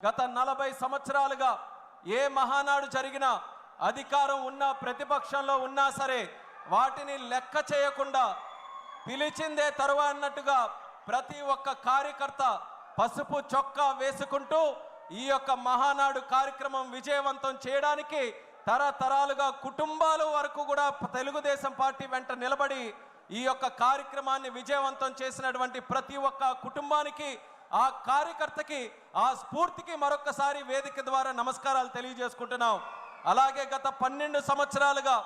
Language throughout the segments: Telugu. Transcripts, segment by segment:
గత 40 సంవత్సరాలుగా ఏ మహానాడు జరిగినా అధికారం ఉన్నా ప్రతిపక్షంలో ఉన్నా సరే వాటిని లెక్క చేయకుండా పిలిచిందే తరువా అన్నట్టుగా ప్రతి ఒక్క కార్యకర్త పసుపు చొక్కా వేసుకుంటూ ఈ యొక్క మహానాడు కార్యక్రమం విజయవంతం చేయడానికి తరతరాలుగా కుటుంబాల వరకు కూడా తెలుగుదేశం పార్టీ వెంట నిలబడి ఈ యొక్క కార్యక్రమాన్ని విజయవంతం చేసినటువంటి ప్రతి ఒక్క కుటుంబానికి ఆ కార్యకర్తకి ఆ స్ఫూర్తికి మరొకసారి వేదిక ద్వారా నమస్కారాలు తెలియజేసుకుంటున్నాం। అలాగే గత 12 సంవత్సరాలుగా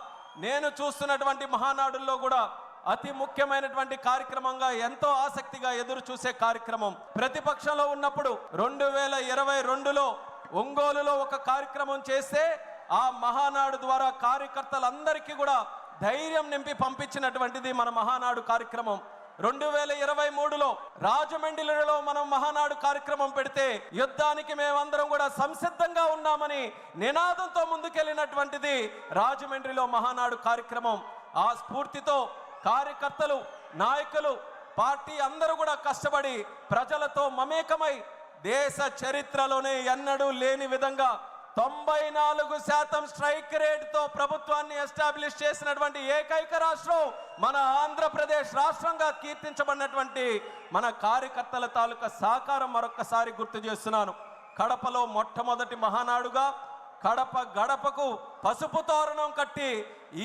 నేను చూస్తున్నటువంటి మహానాడుల్లో కూడా అతి ముఖ్యమైనటువంటి కార్యక్రమంగా ఎంతో ఆసక్తిగా ఎదురు చూసే కార్యక్రమం ప్రతిపక్షంలో ఉన్నప్పుడు 2022లో ఒంగోలులో ఒక కార్యక్రమం చేస్తే ఆ మహానాడు ద్వారా కార్యకర్తలందరికీ కూడా ధైర్యం నింపి పంపించినటువంటిది మన మహానాడు కార్యక్రమం। 2023లో రాజమండ్రిలో మనం మహానాడు కార్యక్రమం పెడితే యుద్ధానికి మేమందరం కూడా సంసిద్ధంగా ఉన్నామని నినాదంతో ముందుకెళ్ళినటువంటిది రాజమండ్రిలో మహానాడు కార్యక్రమం। ఆ స్ఫూర్తితో కార్యకర్తలు నాయకులు పార్టీ అందరూ కూడా కష్టపడి ప్రజలతో మమేకమై దేశ చరిత్రలోనే ఎన్నడూ లేని విధంగా 94% స్ట్రైక్ రేట్తో ప్రభుత్వాన్ని ఎస్టాబ్లిష్ చేసినటువంటి ఏకైక రాష్ట్రం మన ఆంధ్రప్రదేశ్ రాష్ట్రంగా కీర్తించబడినటువంటి మన కార్యకర్తల తాలూకా సహకారం మరొకసారి గుర్తు చేస్తున్నాను। కడపలో మొట్టమొదటి మహానాడుగా కడప గడపకు పసుపు తోరణం కట్టి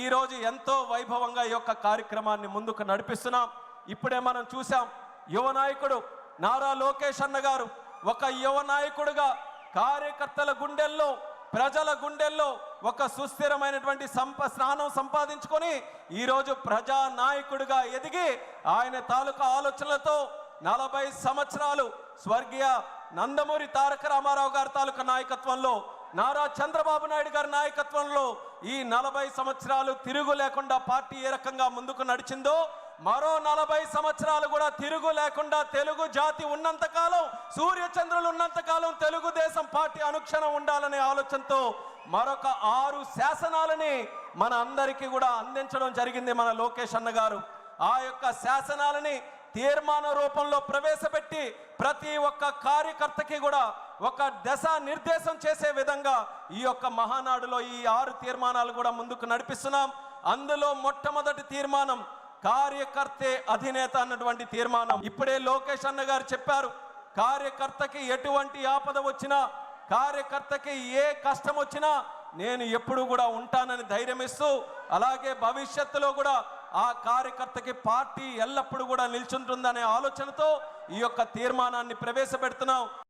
ఈరోజు ఎంతో వైభవంగా ఈ యొక్క కార్యక్రమాన్ని ముందుకు నడిపిస్తున్నాం। ఇప్పుడే మనం చూసాం యువ నాయకుడు నారా లోకేష్ అన్న గారు ఒక యువ నాయకుడుగా కార్యకర్తల గుండెల్లో ప్రజల గుండెల్లో ఒక సుస్థిరమైనటువంటి స్థానం సంపాదించుకొని ఈరోజు ప్రజా నాయకుడిగా ఎదిగి ఆయన తాలూకా ఆలోచనలతో 40 సంవత్సరాలు స్వర్గీయ నందమూరి తారక రామారావు గారి తాలూకా నాయకత్వంలో నారా చంద్రబాబు నాయుడు గారి నాయకత్వంలో ఈ 40 సంవత్సరాలు తిరుగు లేకుండా పార్టీ ఏ రకంగా ముందుకు నడిచిందో మరో 40 సంవత్సరాలు కూడా తిరుగు లేకుండా తెలుగు జాతి ఉన్నంతకాలం సూర్యచంద్రులు ఉన్నంతకాలం తెలుగుదేశం పార్టీ అనుక్షణం ఉండాలనే ఆలోచనతో మరొక 6 శాసనాలని మన అందరికీ కూడా అందించడం జరిగింది మన లోకేష్ అన్న గారు। ఆ యొక్క శాసనాలని తీర్మాన రూపంలో ప్రవేశపెట్టి ప్రతి ఒక్క కార్యకర్తకి కూడా ఒక దశ నిర్దేశం చేసే విధంగా ఈ యొక్క మహానాడులో ఈ 6 తీర్మానాలు కూడా ముందుకు నడిపిస్తున్నాం। అందులో మొట్టమొదటి తీర్మానం కార్యకర్తే అధినేత అన్నటువంటి తీర్మానం। ఇప్పుడే లోకేష్ అన్న గారు చెప్పారు కార్యకర్తకి ఎటువంటి ఆపద వచ్చినా కార్యకర్తకి ఏ కష్టం వచ్చినా నేను ఎప్పుడు కూడా ఉంటానని ధైర్యం ఇస్తూ అలాగే భవిష్యత్తులో కూడా ఆ కార్యకర్తకి పార్టీ ఎల్లప్పుడూ కూడా నిల్చుంటుందనే ఆలోచనతో ఈ యొక్క తీర్మానాన్ని ప్రవేశపెడుతున్నాం।